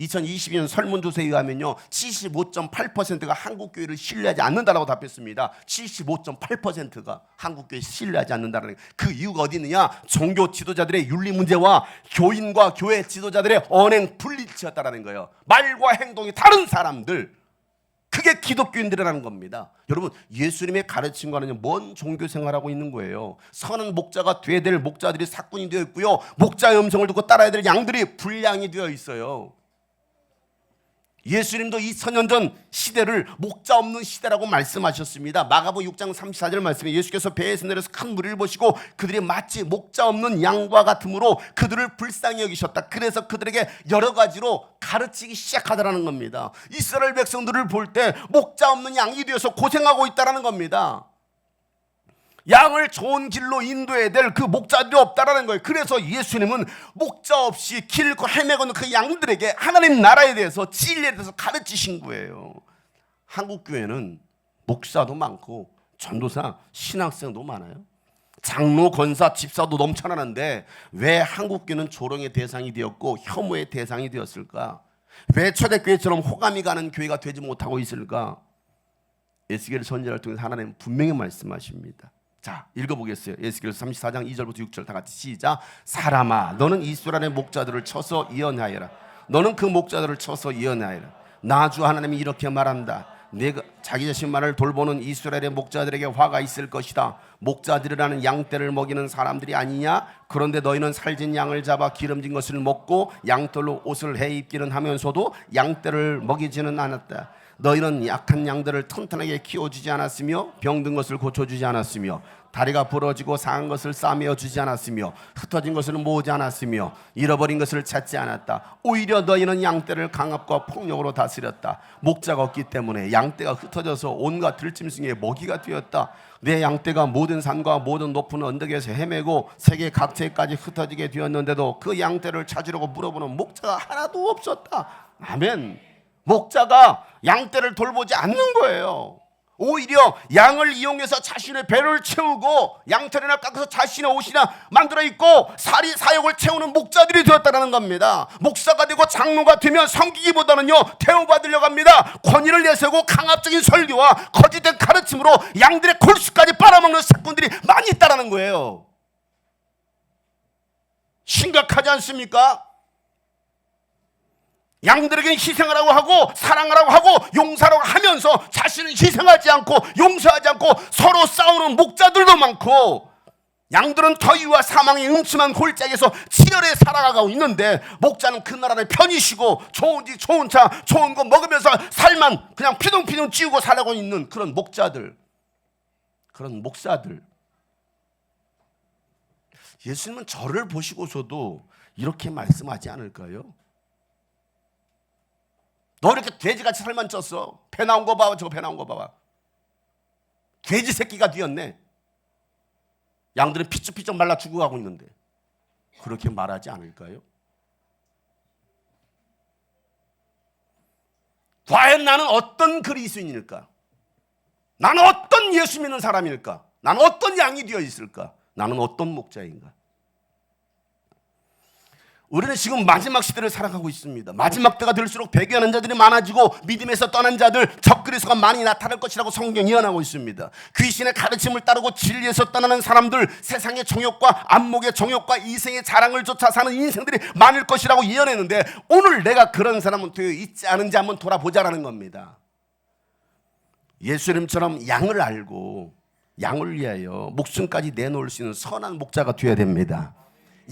2022년 설문조사에 의하면요 75.8%가 한국교회를 신뢰하지 않는다라고 답했습니다. 75.8%가 한국교회 신뢰하지 않는다는 그 이유가 어디 있느냐? 종교 지도자들의 윤리 문제와 교인과 교회 지도자들의 언행 불일치였다라는 거예요. 말과 행동이 다른 사람들, 그게 기독교인들이라는 겁니다. 여러분, 예수님의 가르침과는 뭔 종교 생활하고 있는 거예요? 선한 목자가 돼야 될 목자들이 사꾼이 되어 있고요 목자의 음성을 듣고 따라야 될 양들이 불량이 되어 있어요. 예수님도 2000년 전 시대를 목자 없는 시대라고 말씀하셨습니다. 마가복음 6장 34절 말씀에 예수께서 배에서 내려서 큰 무리를 보시고 그들이 마치 목자 없는 양과 같으므로 그들을 불쌍히 여기셨다. 그래서 그들에게 여러 가지로 가르치기 시작하더라는 겁니다. 이스라엘 백성들을 볼 때 목자 없는 양이 되어서 고생하고 있다는 겁니다. 양을 좋은 길로 인도해야 될 그 목자들이 없다라는 거예요. 그래서 예수님은 목자 없이 길 잃고 헤매고 있는 그 양들에게 하나님 나라에 대해서 진리에 대해서 가르치신 거예요. 한국 교회는 목사도 많고 전도사, 신학생도 많아요. 장로, 권사, 집사도 넘쳐나는데 왜 한국 교회는 조롱의 대상이 되었고 혐오의 대상이 되었을까? 왜 초대교회처럼 호감이 가는 교회가 되지 못하고 있을까? 에스겔 선지자를 통해서 하나님은 분명히 말씀하십니다. 자, 읽어보겠어요. 에스겔 34장 2절부터 6절 다 같이 시작. 사람아, 너는 이스라엘의 목자들을 쳐서 예언하여라. 너는 그 목자들을 쳐서 예언하여라. 나 주 하나님이 이렇게 말한다. 내가 자기 자신만을 돌보는 이스라엘의 목자들에게 화가 있을 것이다. 목자들이라는 양떼를 먹이는 사람들이 아니냐? 그런데 너희는 살진 양을 잡아 기름진 것을 먹고 양털로 옷을 해 입기는 하면서도 양떼를 먹이지는 않았다. 너희는 약한 양들을 튼튼하게 키워주지 않았으며 병든 것을 고쳐주지 않았으며 다리가 부러지고 상한 것을 싸매어 주지 않았으며 흩어진 것을 모으지 않았으며 잃어버린 것을 찾지 않았다. 오히려 너희는 양떼를 강압과 폭력으로 다스렸다. 목자가 없기 때문에 양떼가 흩어져서 온갖 들짐승의 먹이가 되었다. 내 양떼가 모든 산과 모든 높은 언덕에서 헤매고 세계 각지까지 흩어지게 되었는데도 그 양떼를 찾으려고 물어보는 목자가 하나도 없었다. 아멘. 목자가 양떼를 돌보지 않는 거예요. 오히려 양을 이용해서 자신의 배를 채우고 양털이나 깎아서 자신의 옷이나 만들어 입고 사욕을 채우는 목자들이 되었다는 겁니다. 목사가 되고 장로가 되면 섬기기보다는요 대우받으려고 합니다. 권위를 내세우고 강압적인 설교와 거짓된 가르침으로 양들의 골수까지 빨아먹는 사건들이 많이 있다는 거예요. 심각하지 않습니까? 양들에게 희생하라고 하고 사랑하라고 하고 용서하라고 하면서 자신은 희생하지 않고 용서하지 않고 서로 싸우는 목자들도 많고, 양들은 더위와 사망의 음침한 골짜기에서 치열하게 살아가고 있는데 목자는 그 나라를 편히 쉬고 좋은 집 좋은 차 좋은 거 먹으면서 살만 그냥 피둥피둥 찌우고 살아가고 있는 그런 목자들, 그런 목사들. 예수님은 저를 보시고서도 이렇게 말씀하지 않을까요? 너 이렇게 돼지같이 살만 쪘어. 배 나온 거 봐봐. 저거 배 나온 거 봐봐. 돼지 새끼가 되었네. 양들은 피쩍피쩍 말라 죽어가고 있는데 그렇게 말하지 않을까요? 과연 나는 어떤 그리스도인일까? 나는 어떤 예수 믿는 사람일까? 나는 어떤 양이 되어 있을까? 나는 어떤 목자인가? 우리는 지금 마지막 시대를 살아가고 있습니다. 마지막 때가 될수록 배교하는 자들이 많아지고 믿음에서 떠난 자들, 적그리스도가 많이 나타날 것이라고 성경이 예언하고 있습니다. 귀신의 가르침을 따르고 진리에서 떠나는 사람들, 세상의 정욕과 안목의 정욕과 이생의 자랑을 쫓아 사는 인생들이 많을 것이라고 예언했는데, 오늘 내가 그런 사람은 되어 있지 않은지 한번 돌아보자라는 겁니다. 예수님처럼 양을 알고 양을 위하여 목숨까지 내놓을 수 있는 선한 목자가 되어야 됩니다.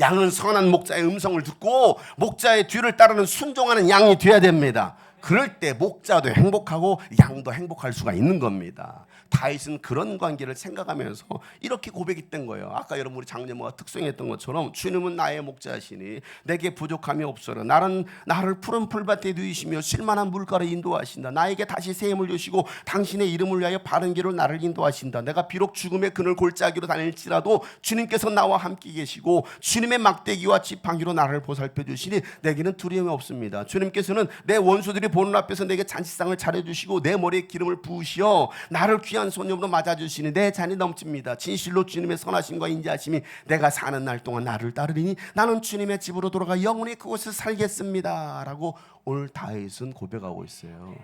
양은 선한 목자의 음성을 듣고 목자의 뒤를 따르는 순종하는 양이 되어야 됩니다. 그럴 때 목자도 행복하고 양도 행복할 수가 있는 겁니다. 다윗은 그런 관계를 생각하면서 이렇게 고백했던 거예요. 아까 여러분 우리 장녀모가 특성했던 것처럼 주님은 나의 목자시니 내게 부족함이 없어라. 나를 푸른 풀밭에 누이시며 쉴만한 물가로 인도하신다. 나에게 다시 새 힘을 주시고 당신의 이름을 위하여 바른 길로 나를 인도하신다. 내가 비록 죽음의 그늘 골짜기로 다닐지라도 주님께서 나와 함께 계시고 주님의 막대기와 지팡이로 나를 보살펴 주시니 내게는 두려움이 없습니다. 주님께서는 내 원수들이 보는 앞에서 내게 잔치상을 차려주시고 내 머리에 기름을 부으시어 나를 귀한 손님으로 맞아주시니 내 잔이 넘칩니다. 진실로 주님의 선하심과 인자하심이 내가 사는 날 동안 나를 따르리니 나는 주님의 집으로 돌아가 영원히 그곳에서 살겠습니다 라고 오늘 다윗은 고백하고 있어요.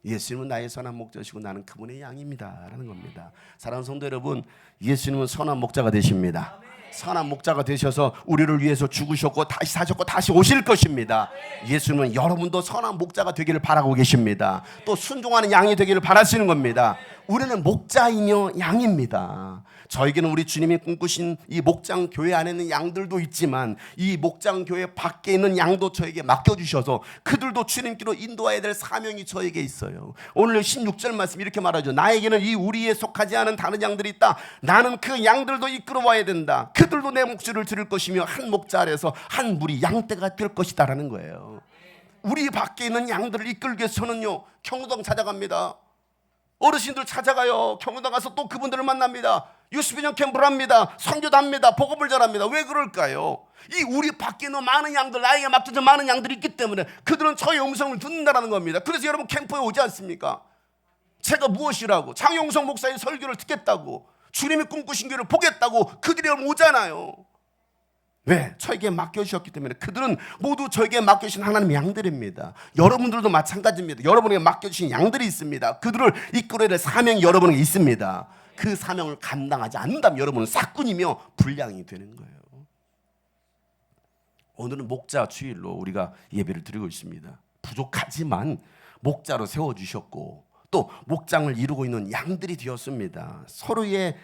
예수님은 나의 선한 목자시고 나는 그분의 양입니다 라는 겁니다. 사랑하는 성도 여러분, 예수님은 선한 목자가 되십니다. 선한 목자가 되셔서 우리를 위해서 죽으셨고 다시 사셨고 다시 오실 것입니다. 예수님은 여러분도 선한 목자가 되기를 바라고 계십니다. 또 순종하는 양이 되기를 바라시는 겁니다. 우리는 목자이며 양입니다. 저에게는 우리 주님이 꿈꾸신 이 목장 교회 안에 있는 양들도 있지만 이 목장 교회 밖에 있는 양도 저에게 맡겨주셔서 그들도 주님께로 인도해야 될 사명이 저에게 있어요. 오늘 16절 말씀 이렇게 말하죠. 나에게는 이 우리에 속하지 않은 다른 양들이 있다. 나는 그 양들도 이끌어와야 된다. 그들도 내 목줄을 들을 것이며 한 목자 아래서 한 무리 양떼가 될 것이다 라는 거예요. 우리 밖에 있는 양들을 이끌기 위해서는요, 경로당 찾아갑니다. 어르신들 찾아가요. 경로당 가서 또 그분들을 만납니다. 유스비전 캠프를 합니다. 선교도 합니다. 복음을 전합니다. 왜 그럴까요? 이 우리 밖에 있는 많은 양들, 나에게 맡겨진 많은 양들이 있기 때문에 그들은 저의 음성을 듣는다는 겁니다. 그래서 여러분 캠프에 오지 않습니까? 제가 무엇이라고, 장용성 목사의 설교를 듣겠다고, 주님이 꿈꾸신 교회를 보겠다고 그들이 오잖아요. 왜? 저에게 맡겨주셨기 때문에. 그들은 모두 저에게 맡겨주신 하나님의 양들입니다. 여러분들도 마찬가지입니다. 여러분에게 맡겨주신 양들이 있습니다. 그들을 이끌어야 될 사명이 여러분에게 있습니다. 그 사명을 감당하지 않는다면 여러분은 사꾼이며 불량이 되는 거예요. 오늘은 목자 주일로 우리가 예배를 드리고 있습니다. 부족하지만 목자로 세워주셨고 또 목장을 이루고 있는 양들이 되었습니다. 서로의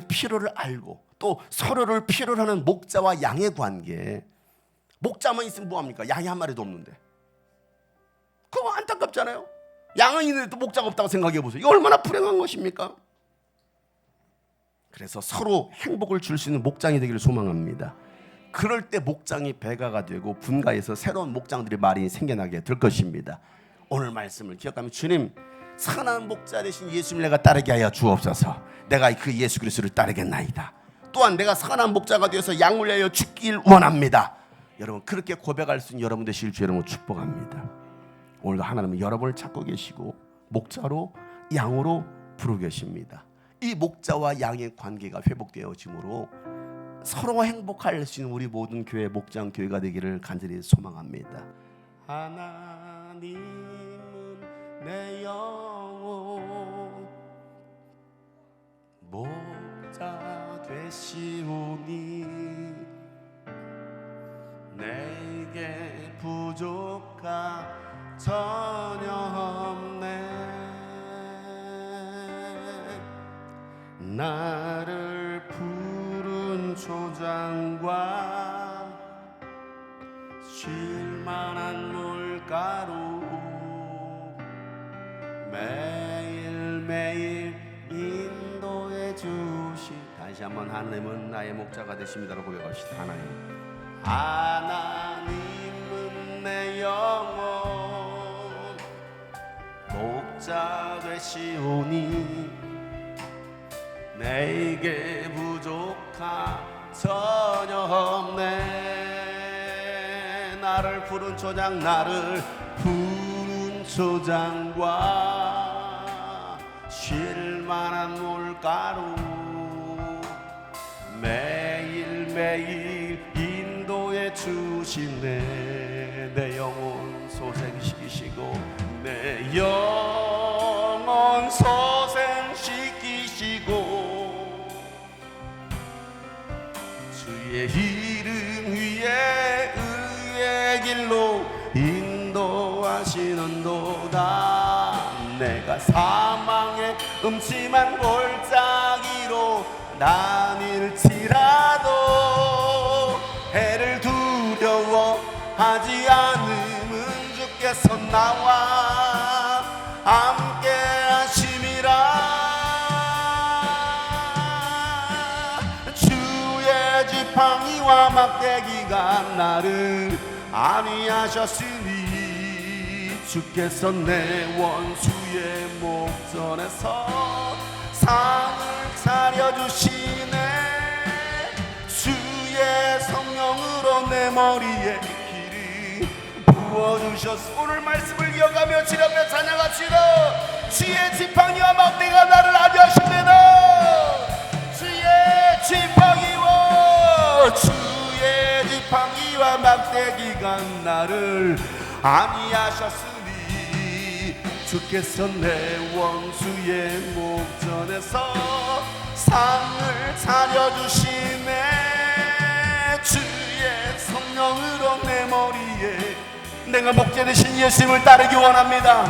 필요를 알고 또 서로를 필요로 하는 목자와 양의 관계. 목자만 있으면 뭐합니까? 양이 한 마리도 없는데. 그거 안타깝잖아요. 양은 있는데도 목자가 없다고 생각해 보세요. 이거 얼마나 불행한 것입니까? 그래서 서로 행복을 줄 수 있는 목장이 되기를 소망합니다. 그럴 때 목장이 배가가 되고 분가해서 새로운 목장들이 많이 생겨나게 될 것입니다. 오늘 말씀을 기억하며 주님, 선한 목자 되신 예수님을 내가 따르게 하여 주옵소서. 내가 그 예수 그리스도를 따르겠나이다. 또한 내가 선한 목자가 되어서 양을 위하여 죽길 원합니다. 여러분, 그렇게 고백할 수 있는 여러분 되시길 주 여러분 축복합니다. 오늘도 하나님은 여러분을 찾고 계시고 목자로 양으로 부르고 계십니다. 이 목자와 양의 관계가 회복되어지므로 서로 행복할 수 있는 우리 모든 교회 목장 교회가 되기를 간절히 소망합니다. 하나님은 내 영혼 목자 되시오니 내게 부족한 전혀 없네. 나를 푸른 초장과 쉴만한 물가로 매일매일 인도해 주시. 다시 한번 하나님은 나의 목자가 되십니다라고 고백합시다. 하나님은 내 영혼 목자 되시오니 내게 부족한 전혀 없네. 나를 푸른 초장, 나를 푸른 초장과 쉴만한 물가로 매일매일 인도해 주시네. 내 영혼 소생시키시고 내 영혼 소생시키시고 주의 이름 위에 의의 길로 인도하시는도다. 내가 사망의 음침한 골짜기로 다닐지라도 해를 두려워하지 않음은 주께서 나와 함께 하심이라. 주의 지팡이와 막대기가 나를 안위하셨으니 주께서 내 원수의 목전에서 상을 차려주시네. 주의 성령으로 내 머리에 기름 부어주셨소. 오늘 말씀을 이어가며 주님 앞에 찬양합시다. 주의 지팡이와 막대기가 나를 안위하십니다. 주의 지팡이와 주의 지팡이와 막대기가 나를 안위하셨으니 주께서 내 원수의 목전에서 상을 차려주시네. 주의 성령으로 내 머리에 내가 목자 되신 예수님을 따르기 원합니다.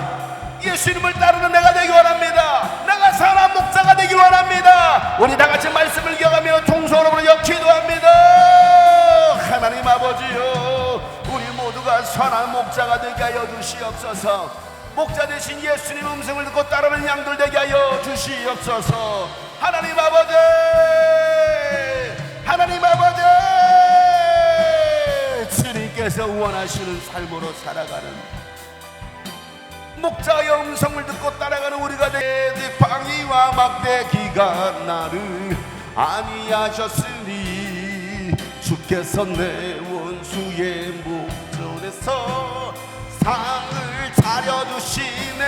예수님을 따르는 내가 되기 원합니다. 내가 선한 목자가 되기 원합니다. 우리 다같이 말씀을 기억하며 통성으로 기도합니다. 하나님 아버지요, 우리 모두가 선한 목자가 되게 하여 주시옵소서. 목자 되신 예수님 음성을 듣고 따르는 양들 되게 하여 주시옵소서. 하나님 아버지, 하나님 아버지, 주님께서 원하시는 삶으로 살아가는 목자의 음성을 듣고 따라가는 우리가 되게. 지팡이와 막대기가 나를 안위하셨으니 주께서 내 원수의 목전에서 상을 차려주시네.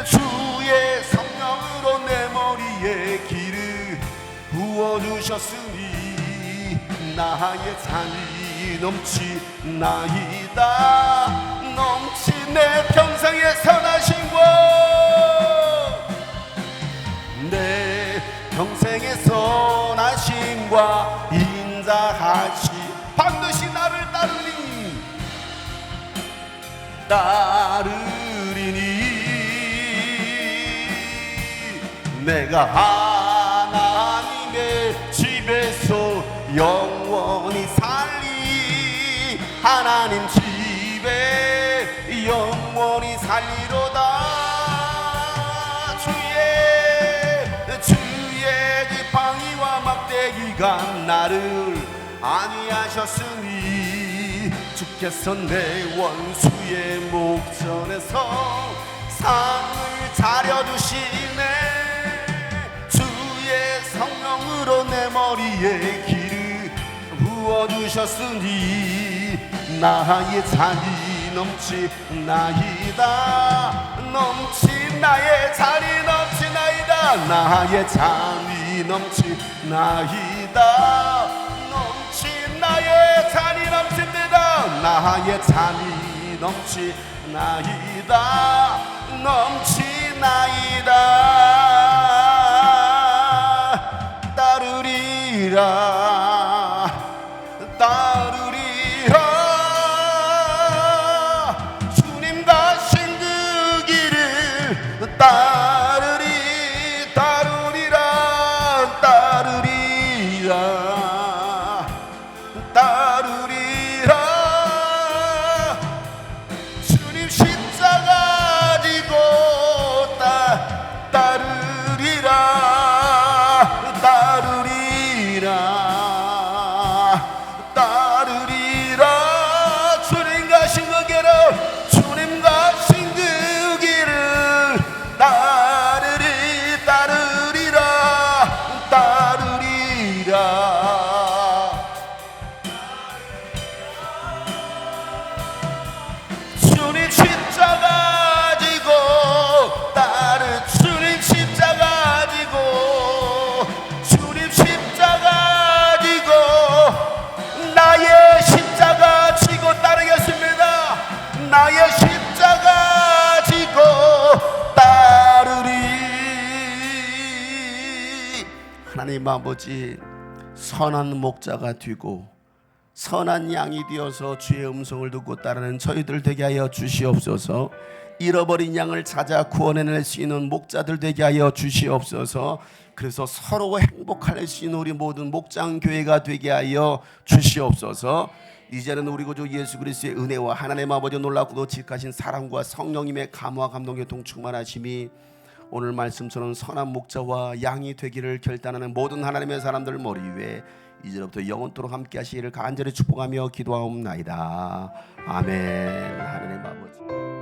주의 성령으로 내 머리에 기름 부어주셨으니 나의 잔이 넘치나이다. 넘치 내 평생의 선하심과 내 평생의 선하심과 인자하시 반드시 나를 따르리니 내가 하나님의 집에서 영원히 살리. 하나님 집에 영원히 살리로다. 주의 그 방위와 막대기가 나를 안위하셨으니 주께서 내 원수의 목전에서 상을 차려주시네. 주의 성령으로 내 머리에 기름 부어주셨으니 나의 잔이 넘치나이다. 나의 잔이 넘치나이다. 나의 잔이 넘치나이다. 나의 잔이 넘칩니다. 나의 잔이 넘치나이다. 넘치나이다. 따르리라 따르리라. 주님 가신 그 길을 따르리라 따르리라. 주님 십자가 지고 따르리라 주님 가신 그 길을 주님 가신 그 길을 따르리라. 주님 십자가 지고 주님 십자가 지고 주님 십자가 지고 나의 십자가 지고 따르겠습니다. 나의 십자가 지고 따르리. 하나님 아버지, 선한 목자가 되고 선한 양이 되어서 주의 음성을 듣고 따르는 저희들 되게 하여 주시옵소서. 잃어버린 양을 찾아 구원해낼 수 있는 목자들 되게 하여 주시옵소서. 그래서 서로 행복할 수 있는 우리 모든 목장교회가 되게 하여 주시옵소서. 이제는 우리 구주 예수 그리스도의 은혜와 하나님 아버지 놀랍고도 지극하신 사랑과 성령님의 감화와 감동의 동충만하심이 오늘 말씀처럼 선한 목자와 양이 되기를 결단하는 모든 하나님의 사람들 머리 위에 이제부터 영원토록 함께 하시기를 간절히 축복하며 기도하옵나이다. 아멘. 하나님 아버지.